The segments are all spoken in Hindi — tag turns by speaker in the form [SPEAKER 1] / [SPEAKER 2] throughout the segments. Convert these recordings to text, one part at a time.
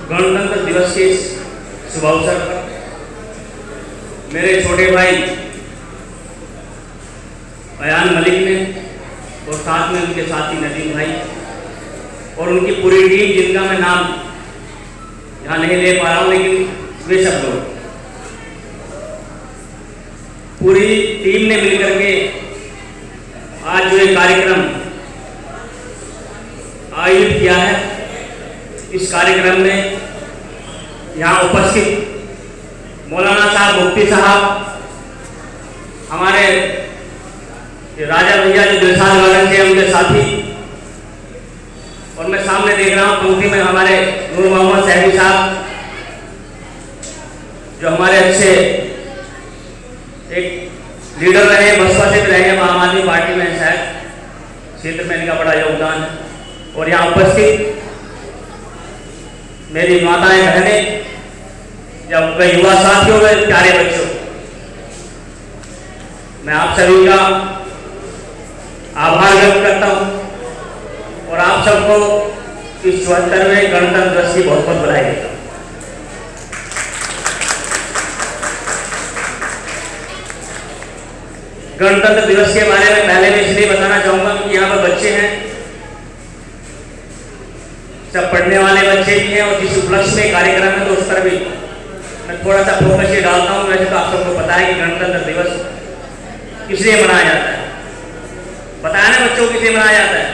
[SPEAKER 1] गणतंत्र दिवस के शुभ अवसर पर मेरे छोटे भाई अयान मलिक ने और साथ में उनके साथी नदीम भाई और उनकी पूरी टीम, जिनका मैं नाम यहाँ नहीं ले पा रहा हूँ, लेकिन वे सब लोग, पूरी टीम ने मिलकर के आज जो ये कार्यक्रम आयोजित किया है, इस कार्यक्रम में यहाँ उपस्थित मौलाना साहब, मुफ्ती साहब, हमारे राजा भैया जो दिलशाद गार्डन के उनके साथी, और मैं सामने देख रहा हूँ पंक्ति में हमारे नूर मोहम्मद सहबी साहब, जो हमारे अच्छे एक लीडर रहे, बसपा से भी रहे, आम आदमी पार्टी में शायद क्षेत्र में इनका बड़ा योगदान है। और यहाँ उपस्थित मेरी माताएं, बहनें, जब वे युवा साथियों, वे प्यारे बच्चों, मैं आप सभी का आभार व्यक्त करता हूं और आप सबको इस 74वें गणतंत्र दिवस की बहुत बहुत बधाई देता हूं। गणतंत्र दिवस के बारे में पहले मैं इसलिए बताना चाहूंगा कि यहाँ पर बच्चे हैं, सब पढ़ने वाले बच्चे भी हैं, और जिस उपलक्ष्य में कार्यक्रम है तो उस पर भी मैं थोड़ा सा फोकस ये डालता हूँ। वैसे तो आप सबको पता है कि गणतंत्र दिवस किस लिए मनाया जाता है, बताया ना बच्चों को किसे मनाया जाता है।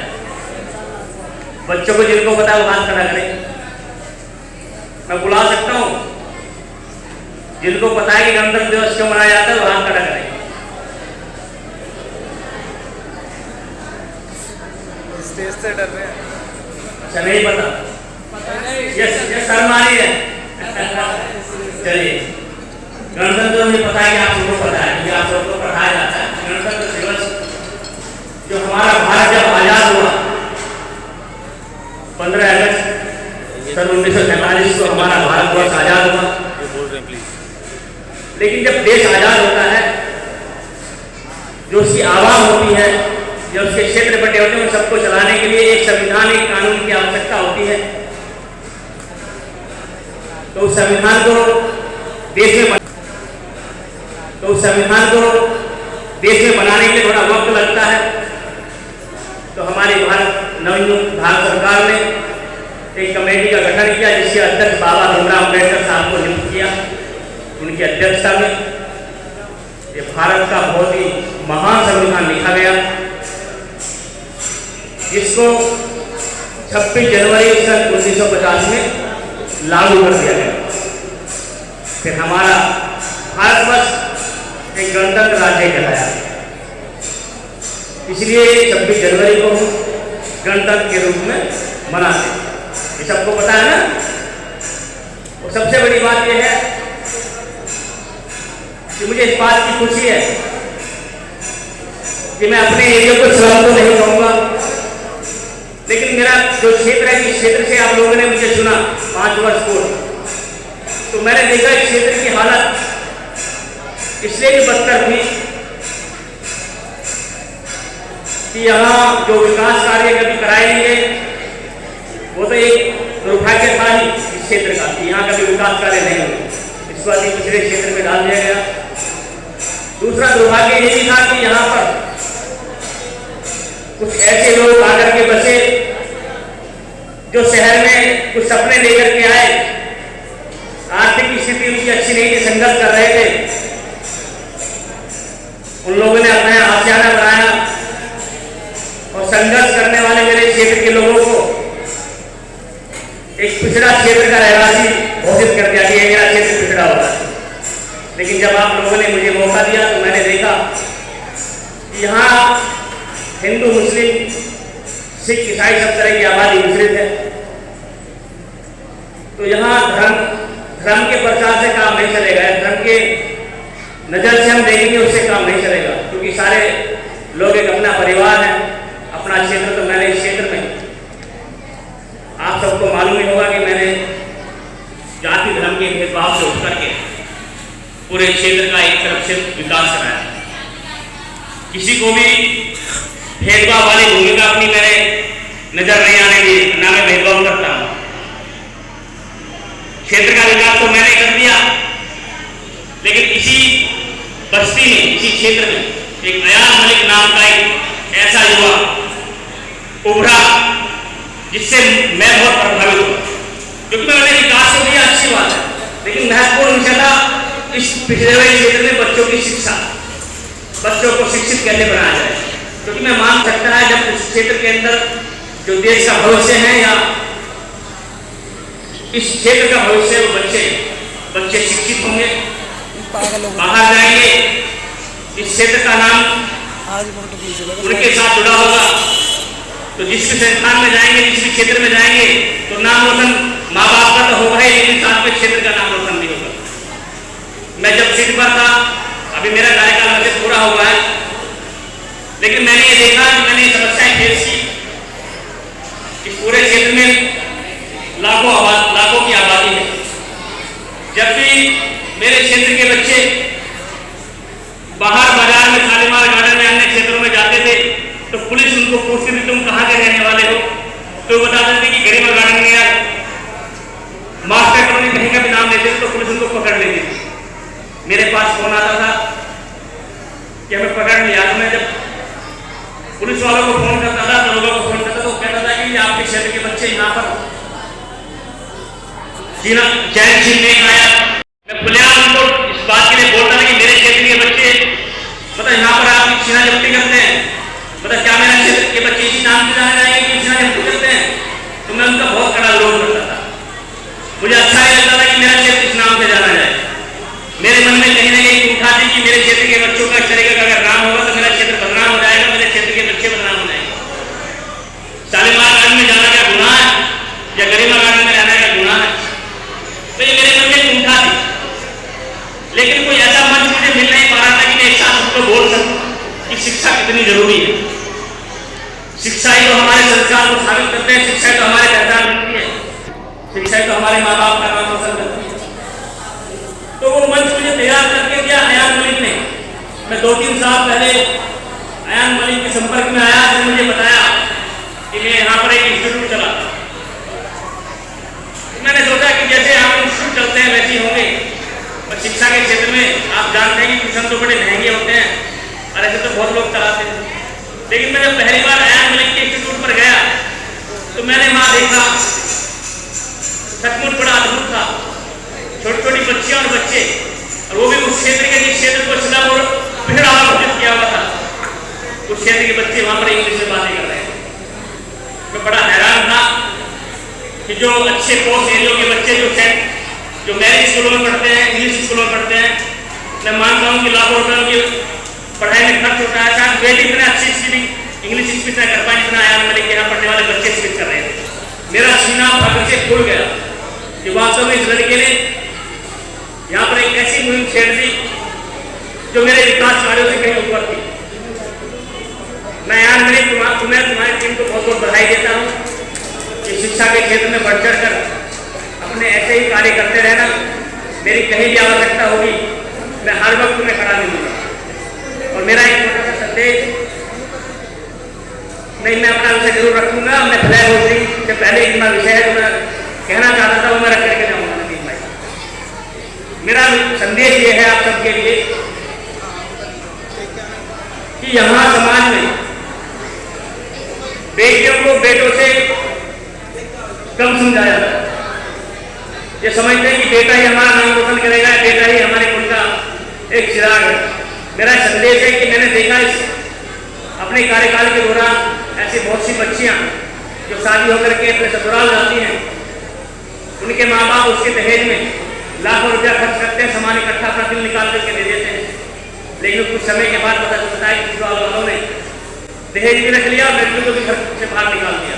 [SPEAKER 1] बच्चों को जिनको पता है वो हाथ खड़ा करें, मैं बुला सकता हूं। जिनको पता है कि गणतंत्र दिवस क्यों मनाया जाता है वो हाथ खड़ा करें।
[SPEAKER 2] स्टेज से डर रहे हैं?
[SPEAKER 1] अच्छा, नहीं पता? यस, शर्म आ रही है। चलिए, गणतंत्र मुझे पता है कि आप सबको पता है कि आप सबको पढ़ाया जाता है। गणतंत्र दिवस जो हमारा भारत जब आजाद हुआ 15 अगस्त सन 1947 को हमारा भारतवर्ष आजाद हुआ। लेकिन जब देश आजाद होता है, जो उसकी आवाम होती है, जो उसके क्षेत्र बटे होते हैं, उन सबको चलाने के लिए एक संविधान, एक कानून की आवश्यकता होती है। तो उस संविधान को देश में बनाने के लिए थोड़ा वक्त लगता है। तो हमारी नवनियुक्त भारत सरकार ने एक कमेटी का गठन किया, जिसके अध्यक्ष बाबा भीमराव अम्बेडकर साहब को नियुक्त किया। उनकी अध्यक्षता में ये भारत का बहुत ही महान संविधान लिखा गया, जिसको 26 जनवरी सन 1950 में लागू कर दिया गया। फिर हमारा भारतवर्ष एक गणतंत्र राज्य कहलाया। इसलिए 26 जनवरी को गणतंत्र के रूप में मनाते हैं, ये सबको पता है ना। और सबसे बड़ी बात यह है कि मुझे इस बात की खुशी है कि मैं अपने एरिया को श्रम तो नहीं कहूँगा, लेकिन मेरा जो क्षेत्र है, इस क्षेत्र से आप लोगों ने मुझे चुना 5 वर्ष पूर्व, तो मैंने देखा इस क्षेत्र की हालत इसलिए भी बदतर थी कि यहाँ जो विकास कार्य कभी कराए नहीं गए, वो तो एक दुर्भाग्य था ही इस क्षेत्र का कि यहाँ कभी विकास कार्य नहीं हुए। इस बात को दूसरे क्षेत्र में डाल दिया गया। दूसरा दुर्भाग्य ये भी था कि यहाँ पर कुछ ऐसे लोग आकर के बसे जो शहर में कुछ सपने लेकर के आए, आर्थिक स्थिति उनकी अच्छी नहीं थी, संघर्ष कर रहे थे। उन लोगों ने अपना आशियाना बनाया और संघर्ष करने वाले मेरे क्षेत्र के लोगों को एक पिछड़ा क्षेत्र का रहवासी घोषित कर दिया कि मेरा क्षेत्र पिछड़ा होगा। लेकिन जब आप लोगों ने मुझे मौका दिया तो मैंने देखा कि यहाँ हिंदू, मुस्लिम, सिख, ईसाई सब तरह की आबादी मिश्रित है। तो यहाँ धर्म के प्रचार से काम नहीं चलेगा, धर्म के नजर से हम देखेंगे उससे काम नहीं चलेगा, क्योंकि सारे लोग एक अपना परिवार है, अपना क्षेत्र। तो मैंने इस क्षेत्र में, आप सबको मालूम ही होगा कि मैंने जाति धर्म के भेदभाव से उठ करके पूरे क्षेत्र का एक तरफ से विकास कराया। किसी को भी भेदभाव वाली भूमिका अपनी मैंने नजर नहीं आने दी, ना मैं भेदभाव करता हूं। क्षेत्र का विकास तो मैंने कर दिया, लेकिन इसी बस्ती में, इसी क्षेत्र में एक अयान मलिक नाम का एक ऐसा युवा उभरा जिससे मैं बहुत प्रभावित हुआ, क्योंकि मैंने विकास को दिया, अच्छी बात है, लेकिन महत्वपूर्ण विषय था इस पिछड़े हुए क्षेत्र में बच्चों की शिक्षा, बच्चों को शिक्षित कैसे बनाया जाए। क्योंकि मैं मान सकता है जब उस क्षेत्र के अंदर जो देश का भविष्य है या इस क्षेत्र का भविष्य, वो बच्चे शिक्षित होंगे, बाहर जाएंगे, इस क्षेत्र का नाम उनके साथ जुड़ा होगा, तो जिस भी संस्थान में जाएंगे, जिस भी क्षेत्र में जाएंगे, तो नाम रोशन माँ बाप का तो होगा ही, लेकिन साथ में क्षेत्र का नाम रोशन भी होगा। मैं जब सीट पर था, अभी मेरा कार्यकाल वैसे पूरा हुआ है, लेकिन मैंने ये देखा कि मैंने समस्याएं फेस की। इस पूरे क्षेत्र में लाखों की आबादी है। जब भी मेरे क्षेत्र के बच्चे बाहर बाजार में, शालीमार गार्डन में, अन्य क्षेत्रों में जाते थे, तो पुलिस उनको पूछती थी तुम कहाँ के रहने वाले हो, तो बताते थे कि गरिमा गार्डन में या मास्टर कॉलोनी कहीं का भी नाम लेते थे तो पुलिस उनको पकड़ लेती थी। मेरे पास फोन आता था कि हमें पकड़ लिया, तो मैं जब पुलिस वालों को फोन करता था, दरोगा को फोन करता था, तो कहता था कि आपके क्षेत्र के बच्चे यहाँ पर चैन छीनने आया। मैं खुलेआम उनको इस बात के लिए बोलता था कि मेरे क्षेत्र के बच्चे मतलब यहाँ पर आपकी छीना जब्ती करते हैं, मतलब क्या मेरे क्षेत्र के बच्चे इसी नाम से जाने जाएंगे कि छीना जब्ती करते हैं। तो मैं उनका बहुत कड़ा विरोध करता था। मुझे अच्छा नहीं लगता था कि मेरा क्षेत्र इस नाम से जाना जाए। मेरे मन में कहीं ना कहीं उठा थी कि मेरे क्षेत्र के बच्चों का इस तरीके का अगर नाम होगा तो मेरा क्षेत्र बदनाम हो जाएगा, मेरे क्षेत्र के बच्चे बदनाम हो जाएंगे। शालीमार गार्डन में जाना क्या गुनाह है या गरिमा गार्डन में रहना क्या गुनाह है? तो ये मेरे मन में उठा थी, लेकिन कोई ऐसा मंच मुझे मिल नहीं पा रहा था कि मैं एक साथ उसको बोल सकूं कि शिक्षा कितनी जरूरी है। शिक्षा ही तो हमारे संस्कार को साबित करते हैं, शिक्षा ही तो हमारे पहचान बनती है, शिक्षा ही तो हमारे माँ बाप का नाम रोशन करती है। तो वो मंच मुझे तैयार करके दिया अयान मलिक ने। मैं 2-3 साल पहले अयान मलिक के संपर्क में आया, तो मुझे बताया कि मैं यहाँ पर एक इंस्टीट्यूट चलाता। मैंने सोचा कि जैसे आप इंस्टीट्यूट चलते हैं वैसे ही होंगे, और शिक्षा के क्षेत्र में आप जानते हैं कि ट्यूशन तो बड़े महंगे होते हैं और ऐसे तो बहुत लोग चलाते हैं। लेकिन मैं जब पहली बार अयान मलिक के इंस्टीट्यूट पर गया तो मैंने वहाँ देखा, सचमुच बड़ा अद्भुत था। छोटी छोटी बच्चियां और बच्चे, और वो भी उस क्षेत्र के जिस क्षेत्र को स्लम और पिछड़ा घोषित किया हुआ था, उस क्षेत्र के बच्चे वहाँ पर इंग्लिश में बातें कर रहे हैं। मैं बड़ा हैरान था कि जो अच्छे पोस्ट एरिया के बच्चे जो मैरिज स्कूलों में पढ़ते हैं, इंग्लिश स्कूलों में पढ़ते हैं, मैं मानता हूँ कि लाखों रुपयों की पढ़ाई में खर्च होता है, शायद वे भी इतना अच्छी स्पीकिंग इंग्लिश स्पीच न कर पाए जितना अयान मलिक के यहाँ पढ़ने वाले बच्चे स्पीच कर रहे थे। मेरा सीना फख्र से फूल गया कि वास्तव में इस लड़के ने यहाँ पर एक ऐसी मुहिम छेड़ दी जो मेरे विकास कार्यों से कहीं ऊपर थी। मैं अयान मलिक तुम्हारी टीम को बहुत बहुत बधाई देता हूँ कि शिक्षा के क्षेत्र में बढ़ चढ़ कर अपने ऐसे ही कार्य करते रहना। मेरी कहीं भी आवश्यकता होगी मैं हर वक्त तुम्हें खड़ा मिलूंगा। और मेरा एक छोटा सा संदेश, नहीं मैं अपना विषय जरूर रखूंगा, मैं फ्लैग होस्टिंग से पहले इतना विषय है जो मैं कहना चाहता था वो मैं रख करके जाऊंगा नदीम भाई। मेरा संदेश ये है आप सबके लिए कि यहाँ समाज में बेटियों को बेटों से कम समझाया जाता है। ये समझते हैं कि बेटा ही हमारा नाम रोशन करेगा, बेटा ही हमारे कुल का एक चिराग है। मेरा संदेश है कि मैंने देखा इस अपने कार्यकाल के दौरान ऐसी बहुत सी बच्चियां जो शादी होकर के अपने ससुराल जाती हैं, उनके माँ बाप उसके दहेज में लाखों रुपया खर्च करते हैं, सामान इकट्ठा अपना दिल निकाल करके दे देते हैं, लेकिन कुछ समय के बाद पता चलता है कि ससुराल वालों ने दहेज भी रख लिया और लड़कियों को भी घर से बाहर निकाल दिया।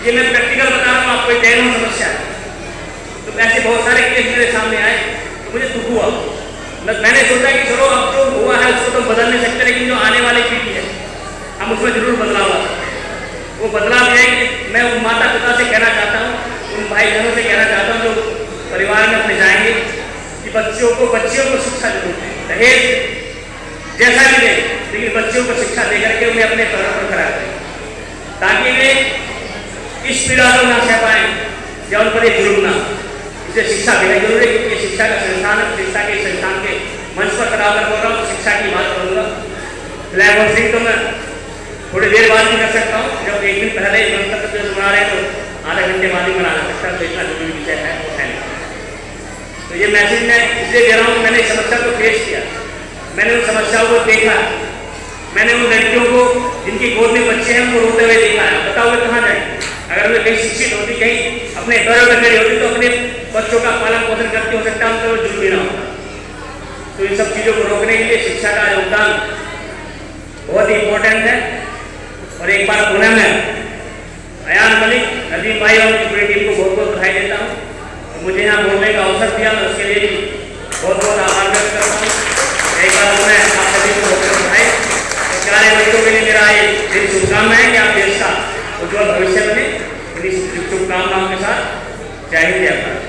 [SPEAKER 1] ये मैं प्रैक्टिकल बता रहा हूँ, आपको एक जैन समस्या है। तो ऐसे बहुत सारे केस मेरे सामने आए तो मुझे दुख हुआ। मैंने सोचा कि चलो अब जो हुआ है उसको तो बदल नहीं सकते, लेकिन जो आने वाली पीढ़ी है हम उसमें जरूर बदलाव ला सकते हैं। वो बदलाव ये है कि मैं उन माता पिता से कहना चाहता हूँ, उन भाई बहनों से कहना चाहता हूँ जो परिवार में अपने जाएंगे कि बच्चियों को शिक्षा जरूर दें। दहेज जैसा भी दें, लेकिन बच्चियों को शिक्षा दे करके उन्हें अपने पैरों पर खड़ा करें, ताकि वे इस पीड़ा को ना सह पाए या उन पर एक जुर्म ना। इसलिए शिक्षा देना जरूरी है, क्योंकि शिक्षा का संस्थान है। शिक्षा के संस्थान के मंच पर खड़ा होकर बोल रहा हूँ, शिक्षा की बात करूँगा। फ्लैग होस्टिंग तो मैं थोड़ी देर बाद भी कर सकता हूँ, जब एक दिन पहले गणतंत्र दिवस मना रहे हैं तो आधे घंटे बाद ही मना सकता, तो इतना जरूरी विषय है वो है नहीं। तो ये मैसेज मैं इसलिए दे रहा हूँ, मैंने इस समस्या को फेस किया, मैंने उन समस्याओं को देखा, मैंने उन लड़कियों को जिनकी गोद में बच्चे हैं उनको रोते हुए देखा है। बताओ वे कहाँ जाए? अगर वे कहीं शिक्षित होती, कहीं अपने पैरों पर खड़ी होती, तो अपने बच्चों का पालन पोषण करती, हो सकता है उनको जुर्म भी ना होता। तो इन सब चीज़ों को रोकने के लिए शिक्षा का योगदान बहुत ही इम्पोर्टेंट है। और एक बार पुनः मैं अयान मलिक, नदीम भाई और उनकी पूरी टीम को बहुत बहुत बधाई देता हूँ। और मुझे यहाँ बोलने का अवसर दिया, मैं उसके लिए भी बहुत बहुत आभार व्यक्त करता हूँ। एक बार मैं आप सभी को बहुत बहुत बधाई। प्यारे बच्चों के लिए मेरा ये शुभकामनाएं कि आप देश का उज्ज्वल भविष्य बने। इन्हीं शुभकामनाओं के साथ जय हिंद, जय भारत।